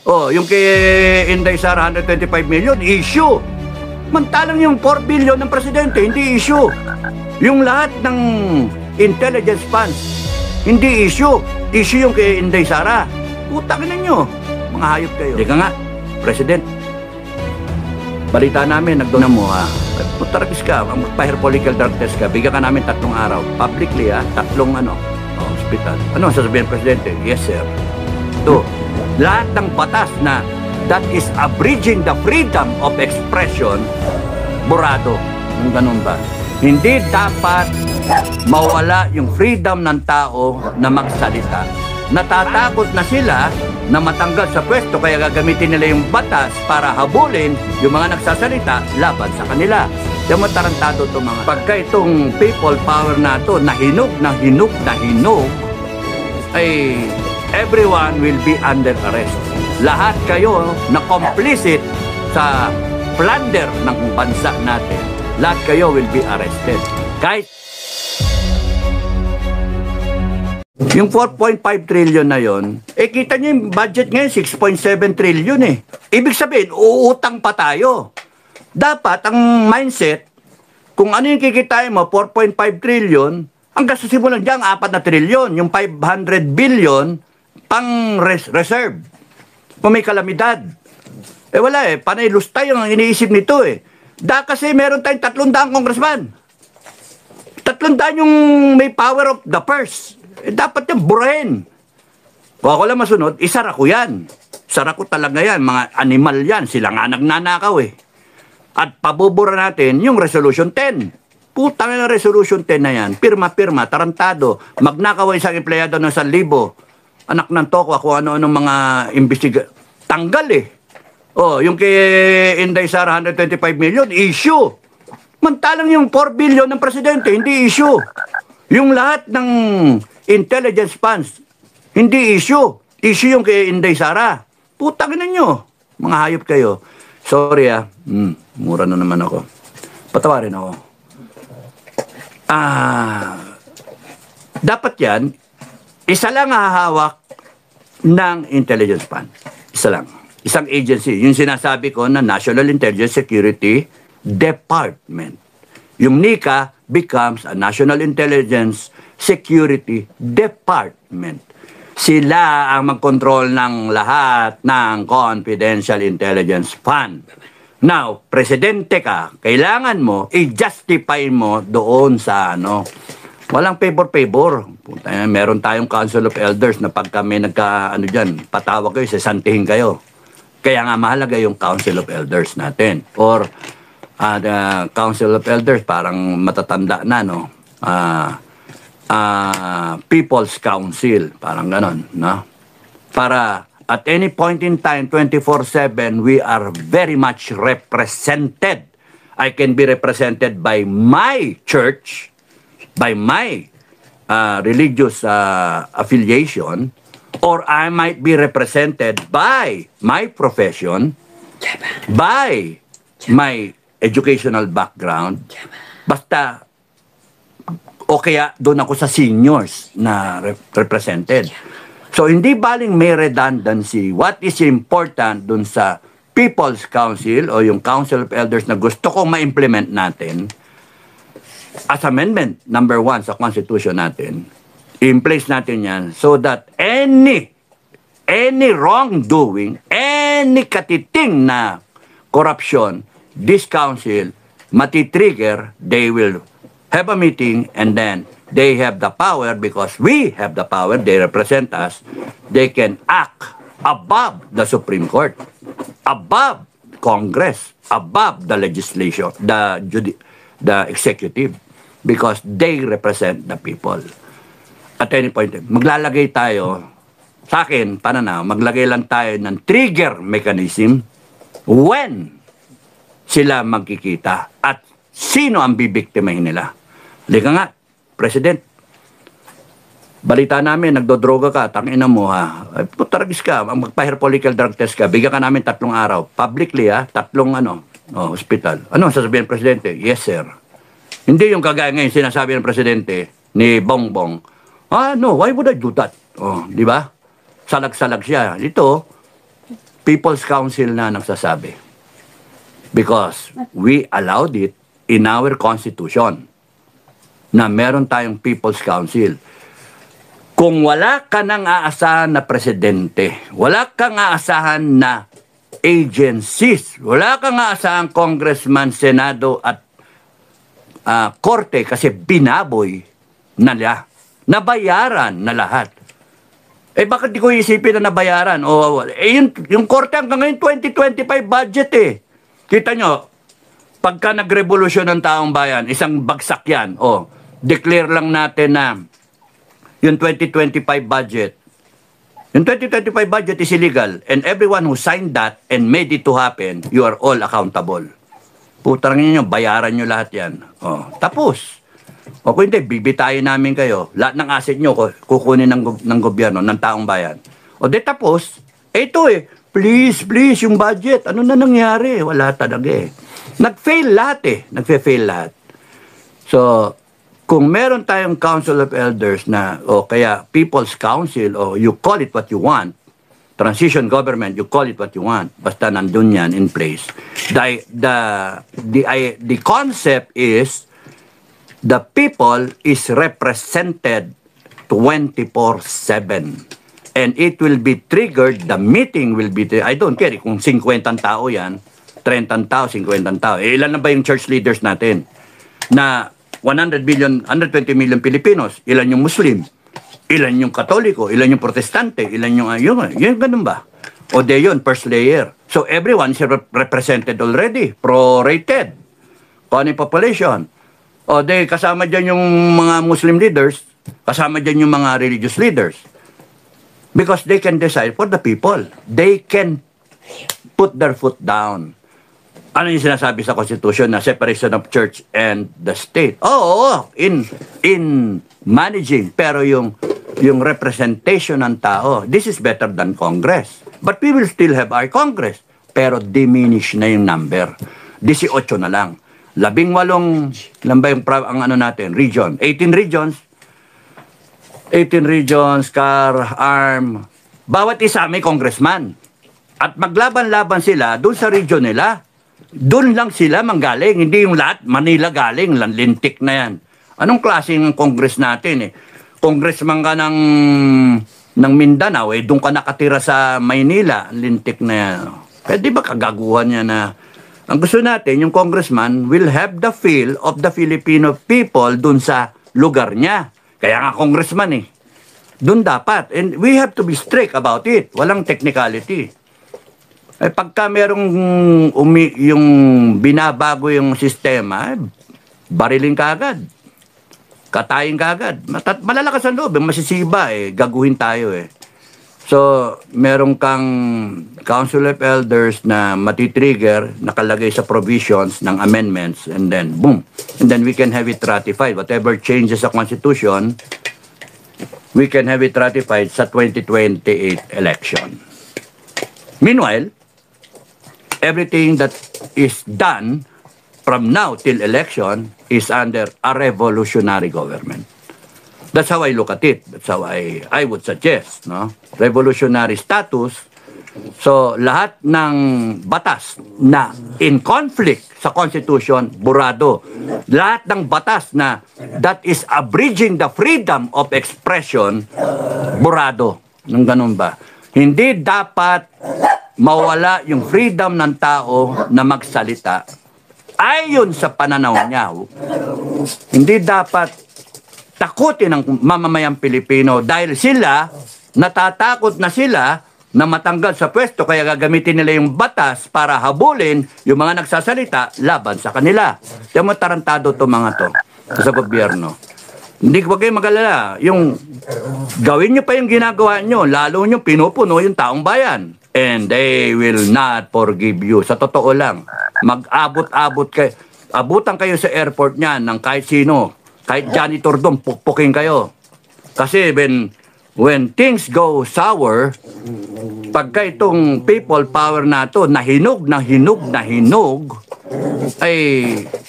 Oh, yung kay Inday Sara 125 million, issue. Mantalang yung 4 billion ng presidente, hindi issue. Yung lahat ng intelligence funds, hindi issue. Issue yung kay Inday Sara. Putang ina nyo. Mga hayop kayo. Hindi ka nga, President. Balita namin, nagdoon mo ha. Putaragis ka, magpa-hair follicle drug test ka, bigyan ka namin 3 araw. Publicly ha, 3 hospital. Ano sasabihin ng Presidente? Yes sir. Ito, lahat ng batas na that is abridging the freedom of expression, burado. Yung ganun ba? Hindi dapat mawala yung freedom ng tao na magsalita. Natatakot na sila na matanggal sa pwesto kaya gagamitin nila yung batas para habulin yung mga nagsasalita laban sa kanila. Yung matarantado to mga. Pagka itong people power na to, nahinog, ay everyone will be under arrest. Lahat kayo na complicit sa plunder ng bansa natin. Lahat kayo will be arrested. Kahit yung 4.5 trillion na yon, kita nyo yung budget ngayon, 6.7 trillion eh. Ibig sabihin, uutang pa tayo. Dapat, ang mindset, kung ano yung kikitain mo, 4.5 trillion, ang gastusin mo lang dyan, 4 na trillion. Yung 500 billion, pang reserve. Kung may kalamidad. Wala panay lustay ang iniisip nito eh. Kasi meron tayong 300 congressman. 300 yung may power of the purse. Dapat yung burahin. Kung ako lang masunod, isara ko yan. Sara ko talaga yan. Mga animal yan. Sila nga nagnanakaw eh. At pabubura natin yung Resolution 10. Putang na Resolution 10 na yan. Pirma-pirma, tarantado. Magnakaw isang empleyado ng 1,000. Anak ng toko, ako ano-anong mga tanggal eh. Oh, yung kay Inday Sara 125 million, issue. Mantalang yung 4 billion ng presidente, hindi issue. Yung lahat ng intelligence funds, hindi issue. Issue yung kay Inday Sara. Putang ina nyo. Mga hayop kayo. Sorry mura na naman ako. Patawarin ako. Dapat yan, isa lang hahawak ng intelligence fund. Isa lang. Isang agency. Yung sinasabi ko na National Intelligence Security Department. Yung NICA becomes a National Intelligence Security Department. Sila ang mag-control ng lahat ng confidential intelligence fund. Now, presidente ka, kailangan mo i-justify mo doon sa walang favor-favor. Meron tayong Council of Elders na pag kami dyan, patawag kayo, sasantihin kayo. Kaya nga mahalaga yung Council of Elders natin. Or the Council of Elders, parang matatanda na, People's Council, parang ganon, para at any point in time, 24/7, we are very much represented. I can be represented by my church, by my religious affiliation, or I might be represented by my profession, by my educational background, basta, o kaya doon ako sa seniors na represented. So, hindi baling may redundancy. What is important doon sa People's Council o yung Council of Elders na gusto kong ma-implement natin as amendment number 1 sa Constitution natin, in place natin yan so that any wrongdoing, any katiting na corruption, this council matitrigger, they will have a meeting and then they have the power because we have the power, they represent us, they can act above the Supreme Court, above Congress, above the legislation, the executive, because they represent the people. At any point, maglalagay tayo, sa akin, maglagay lang tayo ng trigger mechanism when sila magkikita at sino ang bibiktimahin nila. Halika nga, President, balita namin, nagdodroga ka, tangina mo putaragis ka, magpa-hair follicle drug test ka, bigyan ka namin 3 araw. Publicly 3 hospital. Ano sasabihin ng Presidente? Yes, sir. Hindi yung kagaya ngayon sinasabi ng Presidente ni Bongbong, no, why would I do that? Di ba? Salag-salag siya. Ito, People's Council na nagsasabi. Because we allowed it in our Constitution na meron tayong People's Council. Kung wala ka nang aasahan na presidente, wala kang aasahan na agencies, wala kang aasahan congressman, senado at korte kasi binaboy na nabayaran na lahat. Eh bakit di ko isipin na nabayaran? Yung korte hanggang ngayon 2025 budget eh. Kita nyo, pagka nagrevolusyon ng taong bayan, isang bagsak yan. Declare lang natin na yung 2025 budget. Yung 2025 budget is illegal and everyone who signed that and made it to happen, you are all accountable. Putang nyo, bayaran nyo lahat yan. Tapos. Kung hindi, bibitayin namin kayo. Lahat ng asset nyo, kukunin ng gobyerno, ng taong bayan. Tapos, ito please, yung budget. Ano na nangyari? Wala talaga Nag-fail lahat Nag-fail lahat. So, kung meron tayong Council of Elders na, kaya People's Council, you call it what you want, transition government, you call it what you want, basta nandun yan in place. The concept is, the people is represented 24/7. And it will be triggered, the meeting will be, I don't care kung 50 tao yan, 30 tao, 50 tao. Ilan na ba yung church leaders natin? Na 120 million Filipinos, ilan yung Muslim? Ilan yung Katoliko? Ilan yung Protestante? Ilan yung yun ganun ba? Yun, first layer. So everyone is represented already, prorated. Kung ano yung population? Kasama dyan yung mga Muslim leaders, kasama dyan yung mga religious leaders. Because they can decide for the people. They can put their foot down. Ano yung sinasabi sa Constitution na separation of church and the state? In managing. Pero yung representation ng tao, this is better than Congress. But we will still have our Congress. Pero diminish na yung number. 18 na lang. 18 lang ba yung region? 18 regions. 18 regions, car, arm. Bawat isa may congressman. At maglaban-laban sila doon sa region nila. Doon lang sila manggaling. Hindi yung lahat, Manila galing. Lintik na yan. Anong klaseng congress natin Congressman ka ng Mindanao, doon ka nakatira sa Maynila. Lintik na yan. Pwede ba kagaguhan niya na ang gusto natin, yung congressman will have the feel of the Filipino people dun sa lugar niya. Kaya nga congressman Dun dapat. And we have to be strict about it. Walang technicality. Pagka merong yung binabago yung sistema, barilin ka agad. Katayin ka agad. Malalakas ang loob. Masisiba Gaguhin tayo So, meron kang Council of Elders na matitrigger, nakalagay sa provisions ng amendments, and then, boom. And then we can have it ratified. Whatever changes sa Constitution, we can have it ratified sa 2028 election. Meanwhile, everything that is done from now till election is under a revolutionary government. That's how I look at it. That's how I would suggest, revolutionary status. So, lahat ng batas na in conflict sa Constitution, burado. Lahat ng batas na that is abridging the freedom of expression, burado. Nung ganun ba? Hindi dapat mawala yung freedom ng tao na magsalita ayon sa pananaw niya. Hindi dapat takutin ng mamamayang Pilipino dahil sila, natatakot na sila na matanggal sa pwesto kaya gagamitin nila yung batas para habulin yung mga nagsasalita laban sa kanila. Kaya mo tarantado to mga to sa gobyerno. Hindi ko kayo mag-alala. Yung gawin nyo pa yung ginagawa nyo, lalo nyo pinupuno yung taong bayan. And they will not forgive you. Sa totoo lang, mag-abot-abot kayo. Abutan kayo sa airport niyan ng kahit sino. Kahit janitor doon, pukpukin kayo. Kasi when things go sour, pagka itong people power na to, nahinog, ay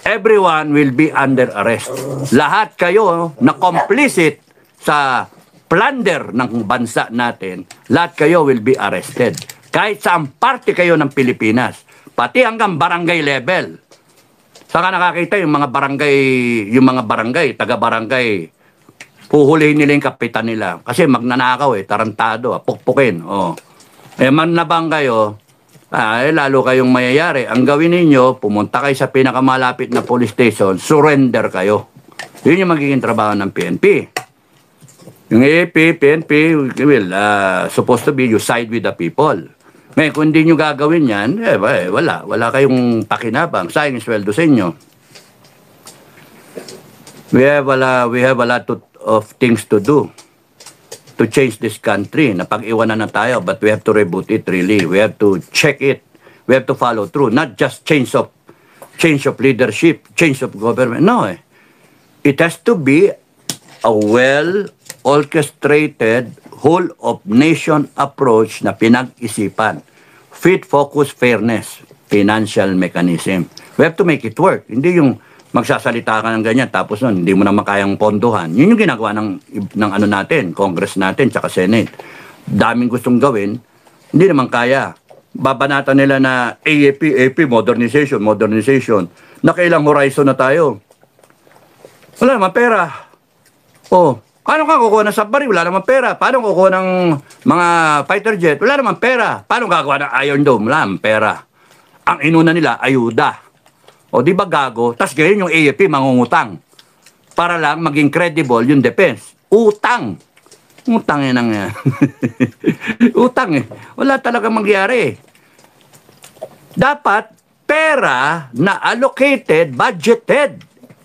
everyone will be under arrest. Lahat kayo na complicit sa plunder ng bansa natin, lahat kayo will be arrested. Kahit saan parte kayo ng Pilipinas, pati hanggang barangay level. Saka nakakita yung mga barangay, taga-barangay, puhulihin nila yung kapitan nila. Kasi magnanakaw tarantado, pukpukin. Manlabang kayo, lalo kayong mayayari. Ang gawin ninyo, pumunta kayo sa pinakamalapit na police station, surrender kayo. Yun yung magiging trabaho ng PNP. Yung AFP, PNP, will supposed to be you side with the people. Ngayon, kung hindi nyo gagawin yan, wala. Wala kayong pakinabang. Sayang yung sweldo sa inyo. We have a lot of things to do to change this country. Napag-iwanan na tayo, but we have to reboot it really. We have to check it. We have to follow through. Not just change of leadership, change of government. No, It has to be a well-orchestrated, whole-of-nation approach na pinag-isipan. Fit, focus, fairness, financial mechanism. We have to make it work. Hindi yung magsasalita ka ng ganyan, tapos nun, hindi mo naman kayang pondohan. Yun yung ginagawa ng ano natin, Congress natin, tsaka Senate. Daming gustong gawin, hindi naman kaya. Babanatan nila na AP, modernization. Nakailang horizon na tayo. Wala naman pera. Paano ka kukuha ng submarine? Wala naman pera. Paano kukuha ng mga fighter jet? Wala naman pera. Paano gagawa ng Iron Dome? Wala naman pera. Ang inuna nila, ayuda. Di ba gago? Tapos ngayon yung AFP mangungutang. Para lang maging credible yung defense. Utang yan ang utang Wala talaga mangyari. Dapat pera na allocated, budgeted.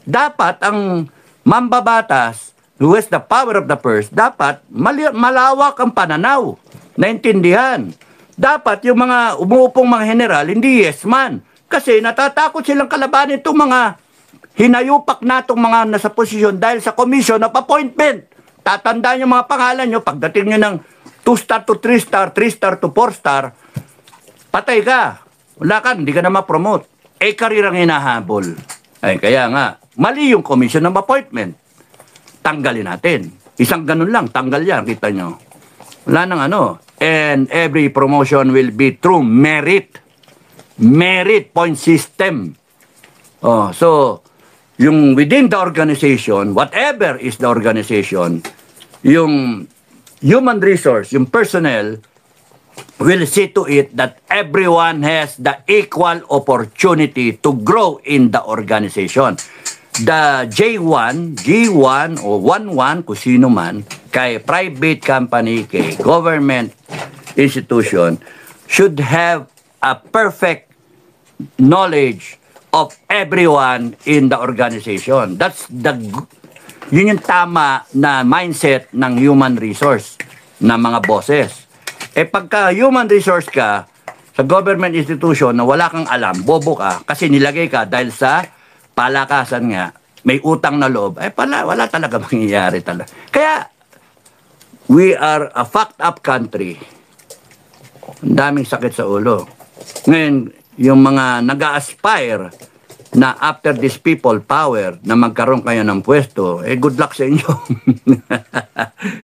Dapat ang mambabatas, who has the power of the purse, dapat malawak ang pananaw. Naintindihan. Dapat yung mga umuupong mga general, hindi yes man. Kasi natatakot silang kalabanin itong mga hinayupak na itong mga nasa posisyon dahil sa commission of appointment. Tatandaan yung mga pangalan nyo, pagdating nyo ng 2-star to 3-star, 3-star to 4-star, patay ka. Wala ka, hindi ka na ma-promote. Karirang hinahabol. Kaya nga, mali yung commission of appointment. Tanggalin natin. Isang ganun lang, tanggal yan, kita nyo. Wala nang ano. And every promotion will be through merit. Merit point system. So, yung within the organization, whatever is the organization, yung human resource, yung personnel, will see to it that everyone has the equal opportunity to grow in the organization. The J1, G1 o 11, kung sino man, kay private company, kay government institution, should have a perfect knowledge of everyone in the organization. Yun yung tama na mindset ng human resource ng mga bosses. Pagka human resource ka sa government institution na wala kang alam, bobo ka, kasi nilagay ka dahil sa palakasan nga, may utang na loob, wala talaga mangyayari talaga. Kaya, we are a fucked up country. Ang daming sakit sa ulo. Ngayon, yung mga nag-aspire na after this people power na magkaroon kayo ng pwesto, good luck sa inyo.